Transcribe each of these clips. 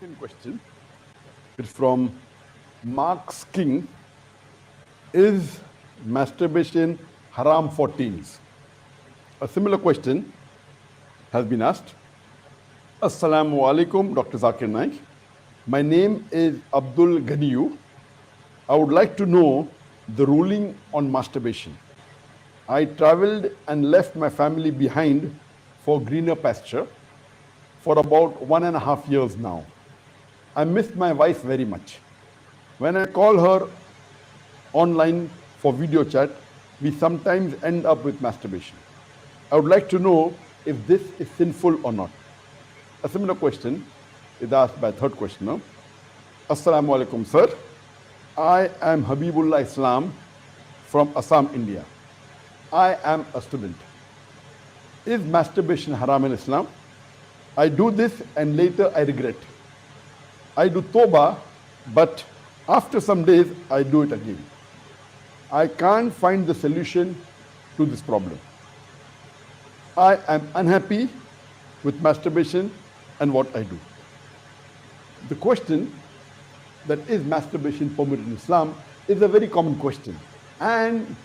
Second question is from Mark's King. Is masturbation haram for teens? A similar question has been asked. Assalamu alaikum, Dr. Zakir Naik. My name is Abdul Ganiyu. I would like to know the ruling on masturbation. I traveled and left my family behind for greener pasture for about 1.5 years now. I miss my wife very much. When I call her online for video chat, we sometimes end up with masturbation. I would like to know if this is sinful or not. A similar question is asked by third questioner. Assalamu alaikum, sir. I am Habibullah Islam from Assam, India. I am a student. Is masturbation haram in Islam? I do this and later I regret. I do tawbah, but after some days I do it again. I can't find the solution to this problem. I am unhappy with masturbation and what I do. The question that is masturbation permitted in Islam is a very common question. And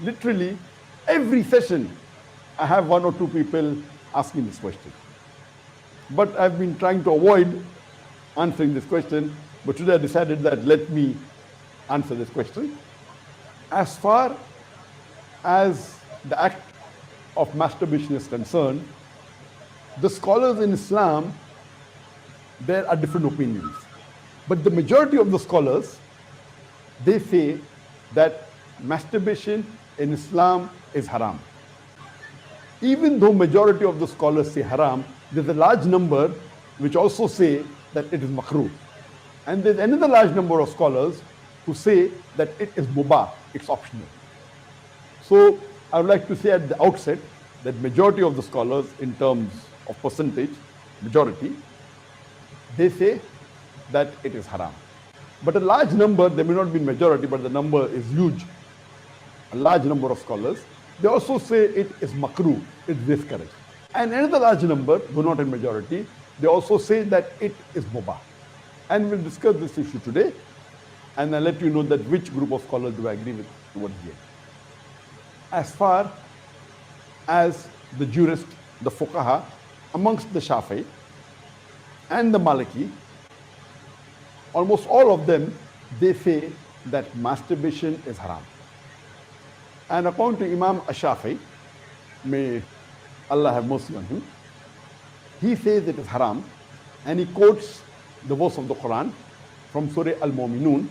literally every session I have one or two people asking this question. But I've been trying to avoid answering this question, but today I decided that let me answer this question. As far as the act of masturbation is concerned, the scholars in Islam, there are different opinions. But the majority of the scholars, they say that masturbation in Islam is haram. Even though majority of the scholars say haram, there's a large number which also say that it is makrooh. And there's another large number of scholars who say that it is mubah, it's optional. So I would like to say at the outset that majority of the scholars in terms of percentage, majority, they say that it is haram. But a large number, there may not be majority, but the number is huge. A large number of scholars, they also say it is makrooh, it's discouraged. And another large number, though not in majority, they also say that it is mubah. And we'll discuss this issue today, and I'll let you know that which group of scholars do I agree with towards the end. As far as the jurist, the fuqaha, amongst the Shafi'i and the Maliki, almost all of them, they say that masturbation is haram. And according to Imam Ash-Shafi'i, may Allah have mercy on him, he says it is haram, and he quotes the verse of the Quran from Surah Al-Mu'minun,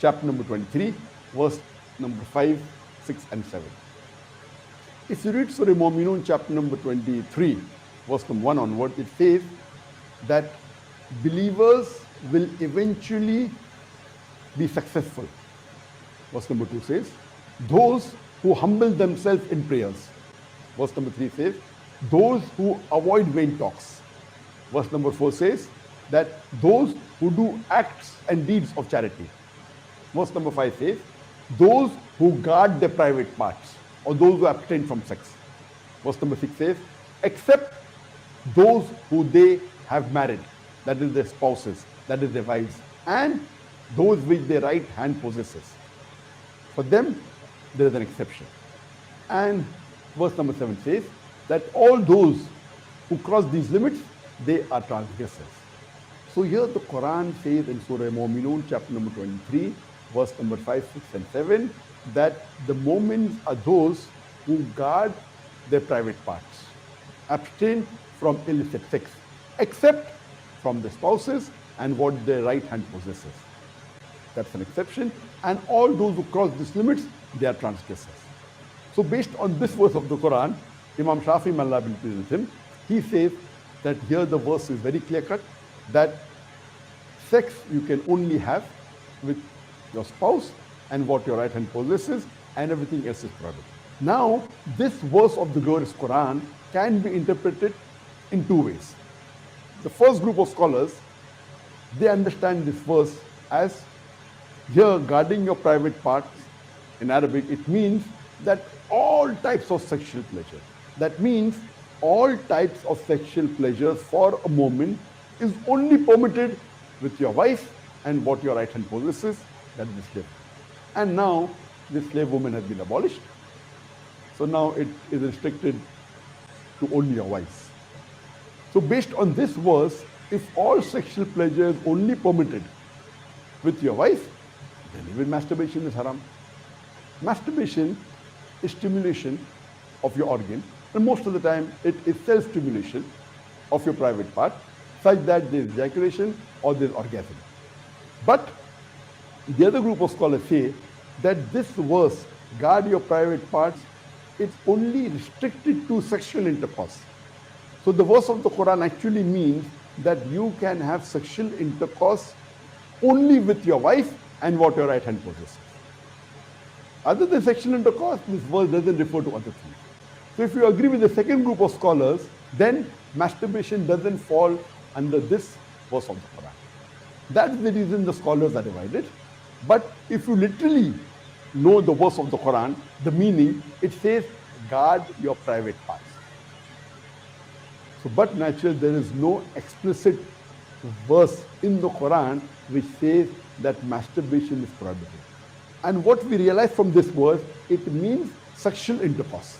chapter number 23, verse number 5, 6 and 7. If you read Surah Al-Mu'minun, chapter number 23, verse number 1 onward, it says that believers will eventually be successful. Verse number 2 says, those who humble themselves in prayers. Verse number 3 says, those who avoid vain talks. Verse number 4 says that those who do acts and deeds of charity. Verse number 5 says, those who guard their private parts, or those who abstain from sex. Verse number 6 says, except those who they have married, that is their spouses, that is their wives, and those which their right hand possesses. For them, there is an exception. And verse number 7 says that all those who cross these limits, they are transgressors. So here the Quran says in Surah Al-Mu'minun, chapter number 23, verse number 5, 6 and 7, that the mu'mins are those who guard their private parts, abstain from illicit sex, except from the spouses and what their right hand possesses. That's an exception. And all those who cross these limits, they are transgressors. So based on this verse of the Quran, Imam Shafi'i, may Allah be pleased with him, he says that here the verse is very clear cut, that sex you can only have with your spouse and what your right hand possesses, and everything else is private. Now, this verse of the glorious Quran can be interpreted in two ways. The first group of scholars, they understand this verse as here guarding your private parts. In Arabic, it means that all types of sexual pleasure. That means all types of sexual pleasures for a moment is only permitted with your wife and what your right hand possesses, that is the slave. And now the slave woman has been abolished. So now it is restricted to only your wives. So based on this verse, if all sexual pleasure is only permitted with your wife, then even masturbation is haram. Masturbation is stimulation of your organ, and most of the time it is self-stimulation of your private part, such that there is ejaculation or there is orgasm. But the other group of scholars say that this verse, guard your private parts, it's only restricted to sexual intercourse. So the verse of the Quran actually means that you can have sexual intercourse only with your wife and what your right hand possesses. Other than sexual intercourse, this verse doesn't refer to other things. So if you agree with the second group of scholars, then masturbation doesn't fall under this verse of the Quran. That's the reason the scholars are divided. But if you literally know the verse of the Quran, the meaning, it says, guard your private parts. So, but naturally, there is no explicit verse in the Quran which says that masturbation is prohibited. And what we realize from this verse, it means sexual intercourse.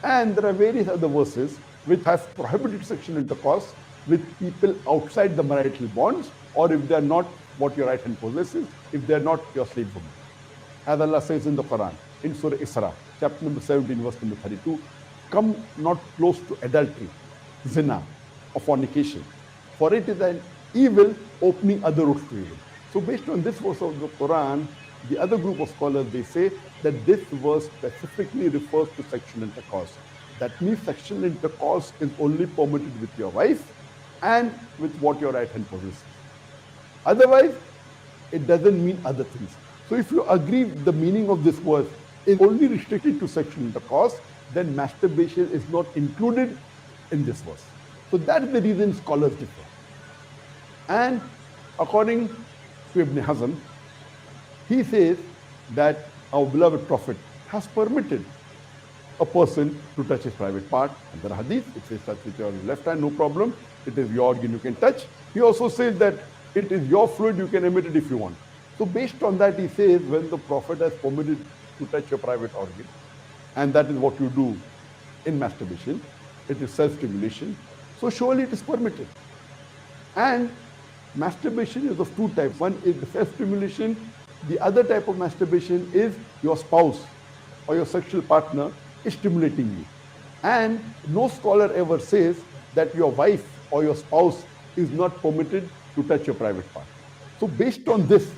And there are various other verses which have prohibited sexual intercourse with people outside the marital bonds, or if they are not what your right hand possesses, if they are not your slave woman. As Allah says in the Quran, in Surah Isra, chapter number 17, verse number 32, come not close to adultery, zina, or fornication, for it is an evil opening other roads to evil. So based on this verse of the Quran, the other group of scholars, they say that this verse specifically refers to sexual intercourse. That means sexual intercourse is only permitted with your wife and with what your right hand possesses. Otherwise, it doesn't mean other things. So if you agree the meaning of this verse is only restricted to sexual intercourse, then masturbation is not included in this verse. So that's the reason scholars differ. And according to Ibn Hazm, he says that our beloved Prophet has permitted a person to touch his private part. And there are hadith, it says touch with your left hand, no problem. It is your organ, you can touch. He also says that it is your fluid, you can emit it if you want. So based on that, he says when the Prophet has permitted to touch your private organ, and that is what you do in masturbation, it is self-stimulation, so surely it is permitted. And masturbation is of two types. One is the self-stimulation. The other type of masturbation is your spouse or your sexual partner is stimulating you. And no scholar ever says that your wife or your spouse is not permitted to touch your private part. So based on this,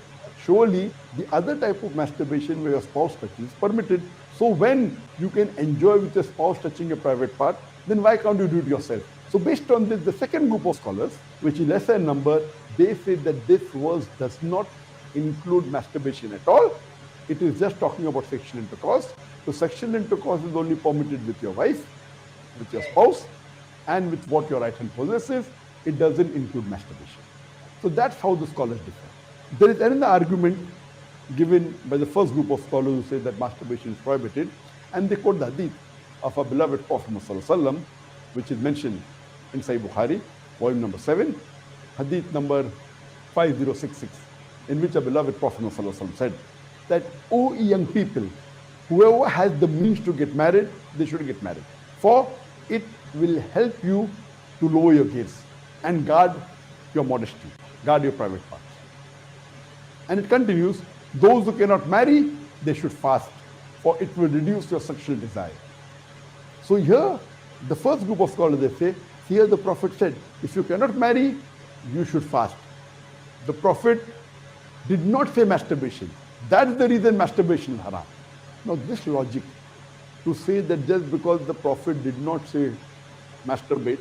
surely the other type of masturbation where your spouse touches is permitted. So when you can enjoy with your spouse touching your private part, then why can't you do it yourself? So based on this, the second group of scholars, which is lesser in number, they say that this verse does not include masturbation at all. It is just talking about sexual intercourse. So sexual intercourse is only permitted with your wife, with your spouse, and with what your right hand possesses. It doesn't include masturbation. So that's how the scholars differ. There is another argument given by the first group of scholars who say that masturbation is prohibited, and they quote the hadith of our beloved Prophet ﷺ, which is mentioned in Sahih Bukhari, volume number 7, hadith number 5066, in which our beloved Prophet ﷺ said that, O young people, whoever has the means to get married, they should get married. For it will help you to lower your gaze and guard your modesty, guard your private parts. And it continues, those who cannot marry, they should fast, for it will reduce your sexual desire. So here, the first group of scholars, they say, here the Prophet said, if you cannot marry, you should fast. The Prophet did not say masturbation. That's the reason masturbation is haram. Now this logic, to say that just because the Prophet did not say masturbate,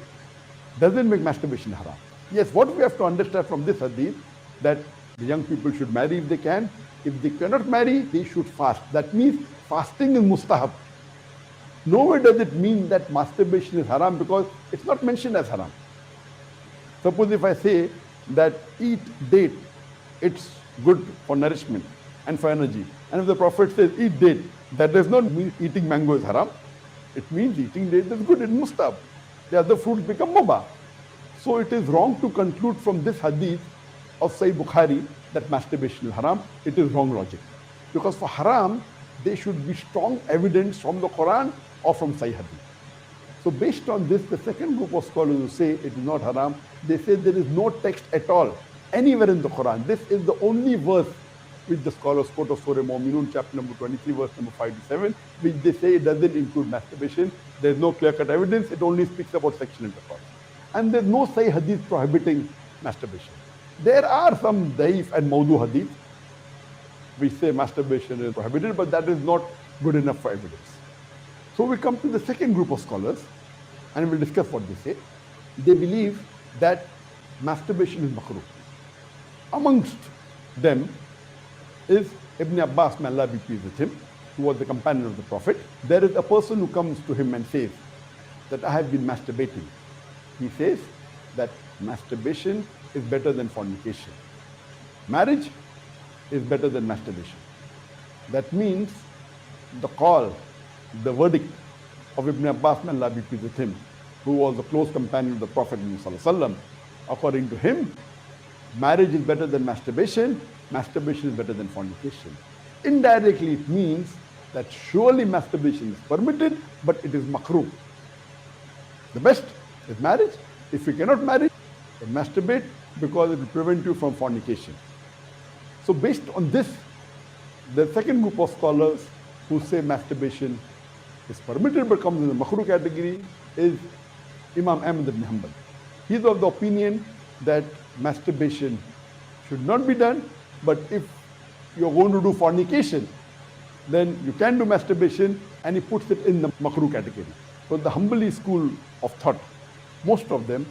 doesn't make masturbation haram. Yes, what we have to understand from this hadith, that the young people should marry if they can. If they cannot marry, they should fast. That means fasting is mustahab. Nowhere does it mean that masturbation is haram, because it's not mentioned as haram. Suppose if I say that eat date, it's good for nourishment and for energy. And if the Prophet says eat date, that does not mean eating mango is haram. It means eating date is good, it's mustahab. The other fruits become mubah. So it is wrong to conclude from this hadith of Sahih Bukhari that masturbation is haram. It is wrong logic. Because for haram, there should be strong evidence from the Quran or from Sahih hadith. So based on this, the second group of scholars who say it is not haram, they say there is no text at all anywhere in the Quran. This is the only verse which the scholars quote of Surah Mu'minun, chapter number 23, verse number 5 to 7, which they say it doesn't include masturbation. There is no clear-cut evidence. It only speaks about sexual intercourse. And there is no Sahih hadith prohibiting masturbation. There are some daif and mawdu hadith which say masturbation is prohibited, but that is not good enough for evidence. So we come to the second group of scholars, and we'll discuss what they say. They believe that masturbation is makrooh. Amongst them is Ibn Abbas, may Allah be pleased with him, who was the companion of the Prophet. There is a person who comes to him and says that I have been masturbating. He says that masturbation is better than fornication. Marriage is better than masturbation. That means the call, the verdict of Ibn Abbas, may Allah be pleased with him, who was a close companion of the Prophet ﷺ, according to him, marriage is better than masturbation, masturbation is better than fornication. Indirectly, it means that surely masturbation is permitted, but it is makrooh. The best is marriage. If you cannot marry, then masturbate, because it will prevent you from fornication. So based on this, the second group of scholars who say masturbation is permitted but comes in the makrooh category is Imam Ahmad ibn Hanbal. He is of the opinion that masturbation should not be done, but if you are going to do fornication, then you can do masturbation, and he puts it in the makrooh category. So the Hanbali school of thought, most of them,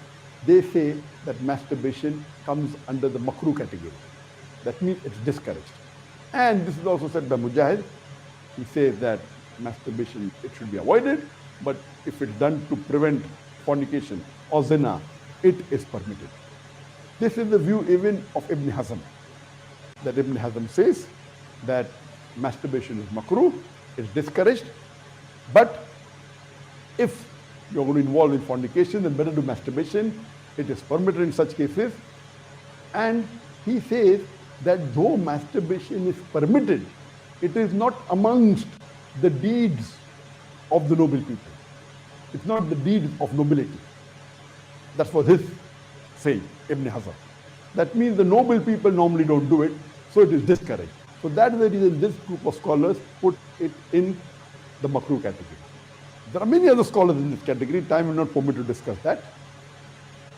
they say that masturbation comes under the makrooh category. That means it's discouraged. And this is also said by Mujahid. He says that masturbation, it should be avoided, but if it's done to prevent fornication or zina, it is permitted. This is the view even of Ibn Hazm, that Ibn Hazm says that masturbation is makrooh, it's discouraged, but if you're going to involve in fornication, then better do masturbation. It is permitted in such cases. And he says that though masturbation is permitted, it is not amongst the deeds of the noble people. It's not the deeds of nobility. That's what his saying, Ibn Hazm. That means the noble people normally don't do it, so it is discouraged. So that is the reason this group of scholars put it in the makrooh category. There are many other scholars in this category. Time will not permit to discuss that.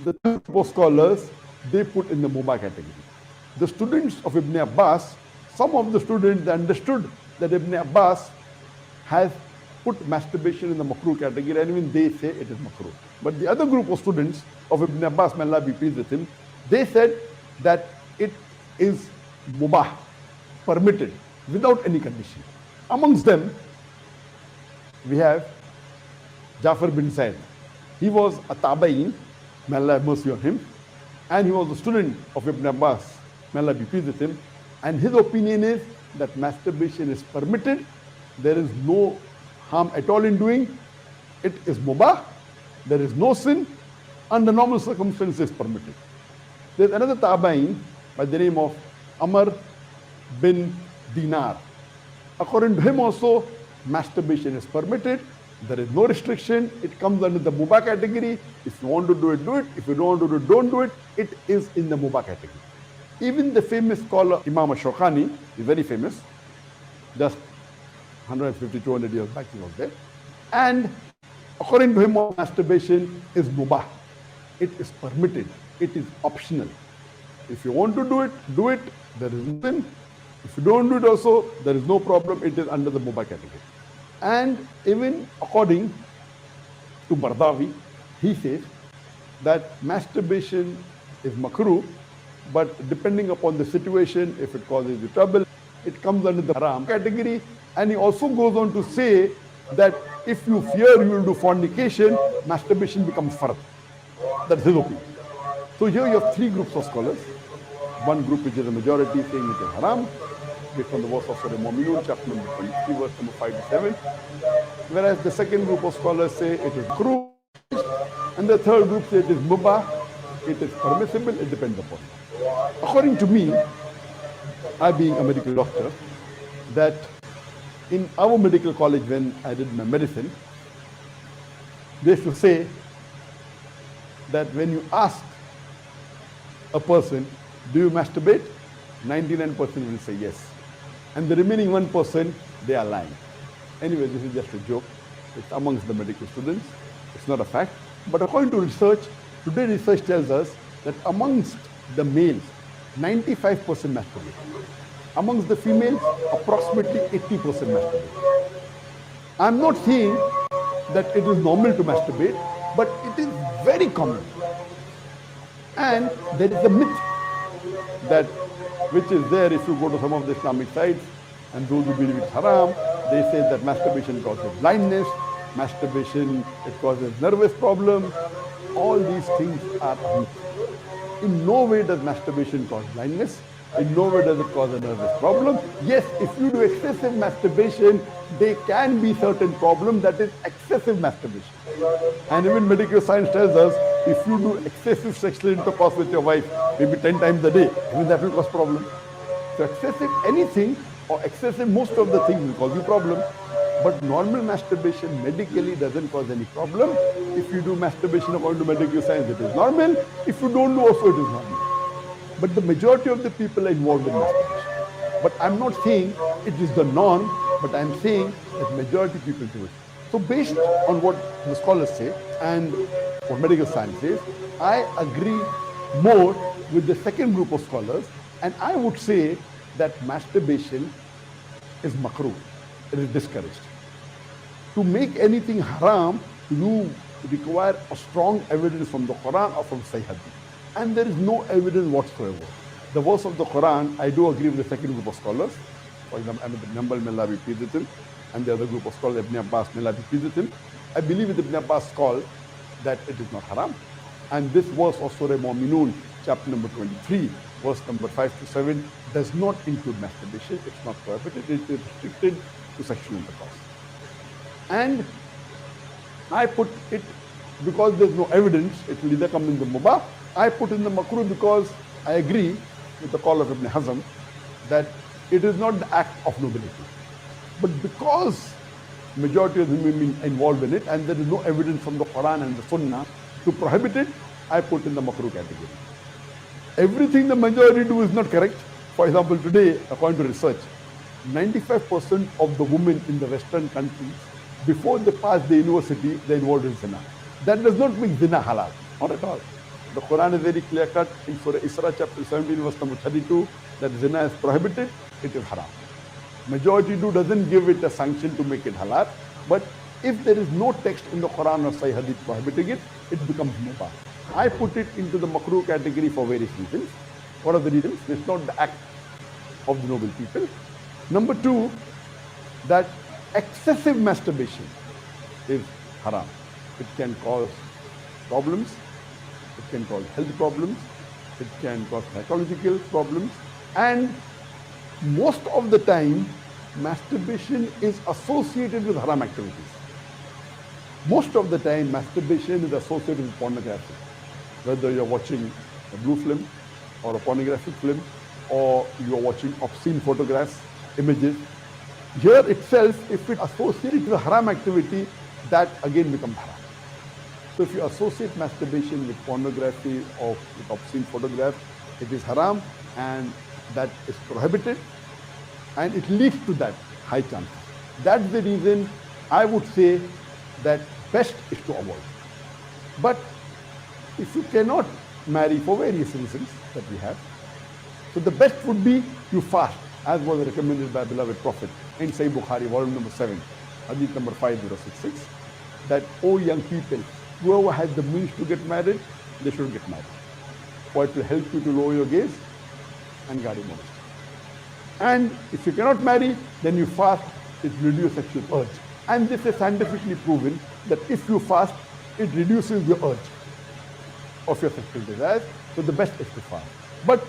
The group of scholars, they put in the mubah category. The students of Ibn Abbas, some of the students understood that Ibn Abbas has put masturbation in the makrooh category, and even they say it is makrooh. But the other group of students of Ibn Abbas, may Allah be pleased with him, they said that it is mubah, permitted, without any condition. Amongst them, we have Jafar bin Zaid. He was a tabain, may Allah have mercy on him, and he was a student of Ibn Abbas, may Allah be pleased with him, and his opinion is that masturbation is permitted, there is no harm at all in doing, it is mubah, there is no sin, under normal circumstances permitted. There is another tabain by the name of Amr bin Dinar. According to him also, masturbation is permitted, there is no restriction, it comes under the mubah category. If you want to do it, do it. If you don't want to do it, don't do it. It is in the mubah category. Even the famous scholar Imam Shawkani is very famous, just 150, 200 years back he was there. And according to him, masturbation is mubah. It is permitted. It is optional. If you want to do it, do it. There is nothing. If you don't do it also, there is no problem. It is under the mubah category. And even according to Bardawi, he says that masturbation is makrooh, but depending upon the situation, if it causes you trouble, it comes under the Haraam category. And he also goes on to say that if you fear you will do fornication, masturbation becomes fard. That's his opinion. So here you have three groups of scholars. One group which is a majority saying it is haram, based on the verse of Surah Mu'minun, chapter number 23, verse number 5 to 7. Whereas the second group of scholars say it is makrooh, and the third group say it is mubah, it is permissible, it depends upon. According to me, I being a medical doctor, that in our medical college when I did my medicine, they used to say that when you ask a person, do you masturbate? 99% will say yes. And the remaining 1%, they are lying. Anyway, this is just a joke. It's amongst the medical students. It's not a fact. But according to research, today research tells us that amongst the males, 95% masturbate. Amongst the females, approximately 80% masturbate. I'm not saying that it is normal to masturbate, but it is very common. And there is a myth that which is there if you go to some of the Islamic sites, and those who believe it's haram, they say that masturbation causes blindness, masturbation, it causes nervous problems. All these things are myths. In no way does masturbation cause blindness. In no way does it cause a nervous problem. Yes, if you do excessive masturbation, there can be certain problem, that is excessive masturbation. And even medical science tells us, if you do excessive sexual intercourse with your wife, maybe 10 times a day, even that will cause problem. So excessive anything or excessive most of the things will cause you problem. But normal masturbation medically doesn't cause any problem. If you do masturbation according to medical science, it is normal. If you don't do also, it is normal. But the majority of the people are involved in masturbation. But I'm not saying it is the norm, but I'm saying that majority of people do it. So based on what the scholars say and what medical science says, I agree more with the second group of scholars, and I would say that masturbation is makrooh. It is discouraged. To make anything haram, you require a strong evidence from the Quran or from Sahih Hadith. And there is no evidence whatsoever. The verse of the Quran, I do agree with the second group of scholars. For example, Ahmed ibn Hanbal, may Allah be pleased with him, and the other group of scholars, Ibn Abbas, may Allah be pleased with him. I believe with Ibn Abbas' call that it is not haram. And this verse of Surah Mu'minun, chapter number 23, verse number 5 to 7, does not include masturbation. It's not prohibited. It is restricted to sexual intercourse. And I put it, because there's no evidence, it will either come in the mubah. I put in the makrooh because I agree with the call of Ibn Hazm that it is not the act of nobility. But because majority of the women involved in it and there is no evidence from the Quran and the Sunnah to prohibit it, I put in the makrooh category. Everything the majority do is not correct. For example, today, according to research, 95% of the women in the Western countries, before they pass the university, they're involved in zina. That does not make zina halal, not at all. The Quran is very clear cut in Surah Isra chapter 17 verse number 32 that zina is prohibited, it is haram. Majority doesn't give it a sanction to make it halal, but if there is no text in the Quran or Sahih Hadith prohibiting it, it becomes mubah. I put it into the makrooh category for various reasons. What are the reasons? It's not the act of the noble people. Number two, that excessive masturbation is haram. It can cause problems. It can cause health problems, it can cause psychological problems, and most of the time, masturbation is associated with haram activities. Most of the time, masturbation is associated with pornography. Whether you're watching a blue film or a pornographic film, or you're watching obscene photographs, images. Here itself, if it associates with a haram activity, that again becomes haram. So if you associate masturbation with pornography or with obscene photographs, it is haram and that is prohibited and it leads to that high chance. That's the reason I would say that best is to avoid. But if you cannot marry for various reasons that we have, so the best would be you fast, as was recommended by beloved Prophet in Sahih Bukhari, volume number 7, hadith number 5066, that, O young people, whoever has the means to get married, they should get married. For it will help you to lower your gaze and guard your modesty. And if you cannot marry, then you fast, it reduces sexual urge. And this is scientifically proven that if you fast, it reduces the urge of your sexual desires. So the best is to fast. But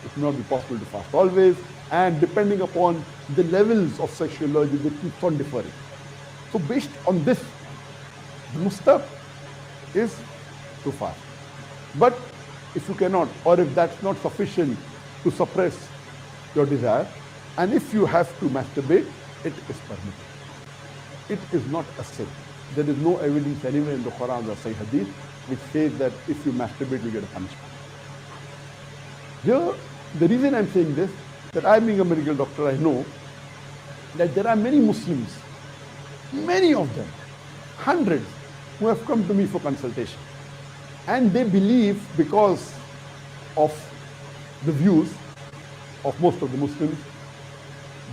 it will not be possible to fast always, and depending upon the levels of sexual urge, they keep on differing. So based on this, the mustahab is to fast. But if you cannot, or if that's not sufficient to suppress your desire, and if you have to masturbate, it is permitted. It is not a sin. There is no evidence anywhere in the Quran or Sahih Hadith which says that if you masturbate, you get a punishment. Here, the reason I'm saying this, that I being a medical doctor, I know that there are many Muslims, many of them, hundreds, who have come to me for consultation. And they believe, because of the views of most of the Muslims,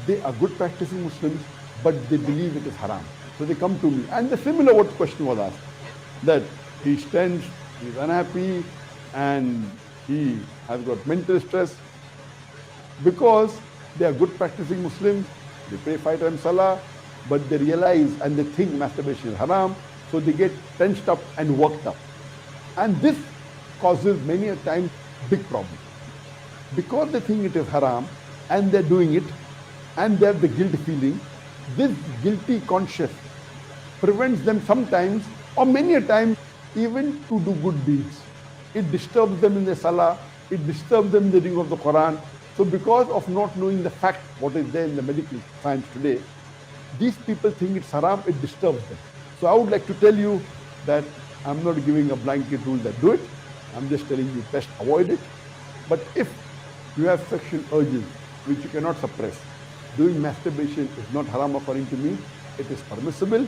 they are good practicing Muslims, but they believe it is haram. So they come to me. And the similar what question was asked, that he's tense, he's unhappy, and he has got mental stress. Because they are good practicing Muslims, they pray 5 times Salah, but they realize and they think masturbation is haram, so they get tensed up and worked up. And this causes many a time big problem. Because they think it is haram and they're doing it and they have the guilt feeling, this guilty conscience prevents them sometimes or many a time even to do good deeds. It disturbs them in their salah, it disturbs them in the reading of the Quran. So because of not knowing the fact, what is there in the medical science today, these people think it's haram, it disturbs them. So I would like to tell you that I'm not giving a blanket rule that do it. I'm just telling you best avoid it. But if you have sexual urges which you cannot suppress, doing masturbation is not haram according to me. It is permissible.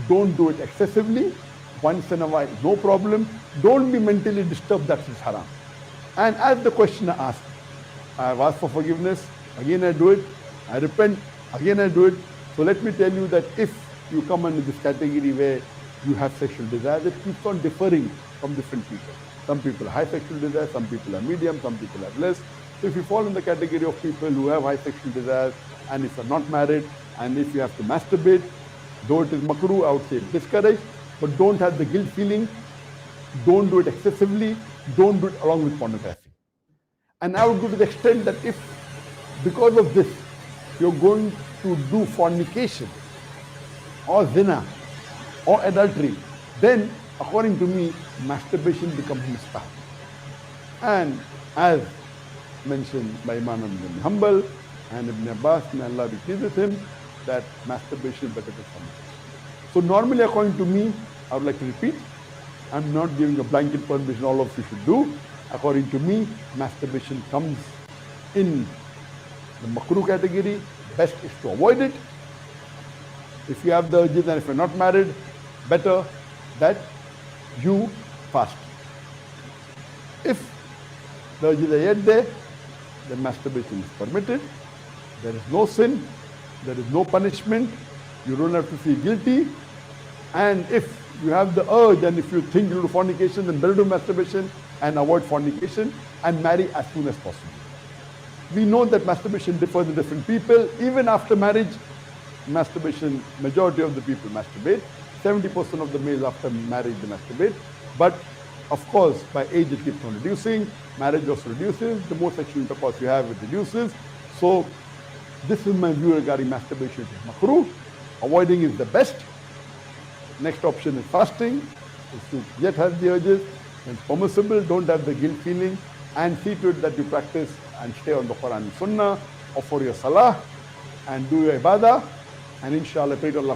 Don't do it excessively. Once in a while, no problem. Don't be mentally disturbed that it's haram. And as the questioner asked, I have asked for forgiveness. Again I do it. I repent. Again I do it. So let me tell you that if you come under this category where you have sexual desire, it keeps on differing from different people. Some people have high sexual desire, some people are medium, some people have less. So if you fall in the category of people who have high sexual desires, and if you're not married, and if you have to masturbate, though it is makrooh, I would say discourage, but don't have the guilt feeling, don't do it excessively, don't do it along with pornography. And I would go to the extent that if, because of this, you're going to do fornication, or zina, or adultery, then according to me, masturbation becomes mustahab. And as mentioned by Imam Ibn Hanbal and Ibn Abbas, may Allah be pleased with him, that masturbation is better to fornication. So normally according to me, I would like to repeat, I'm not giving a blanket permission all of you should do. According to me, masturbation comes in the makrooh category. Best is to avoid it. If you have the urges and if you're not married, better that you fast. If the urges are yet there, then masturbation is permitted. There is no sin, there is no punishment, you don't have to feel guilty. And if you have the urge and if you think you'll do fornication, then better do masturbation and avoid fornication and marry as soon as possible. We know that masturbation differs in different people. Even after marriage, masturbation, majority of the people masturbate. 70% of the males after marriage they masturbate. But of course, by age it keeps on reducing. Marriage also reduces. The more sexual intercourse you have, it reduces. So this is my view regarding masturbation. It is makrooh. Avoiding is the best. Next option is fasting. If you yet have the urges, then it's permissible. Don't have the guilt feeling. And see to it that you practice and stay on the Quran and Sunnah, offer your salah, and do your ibadah. And inshallah, pray to Allah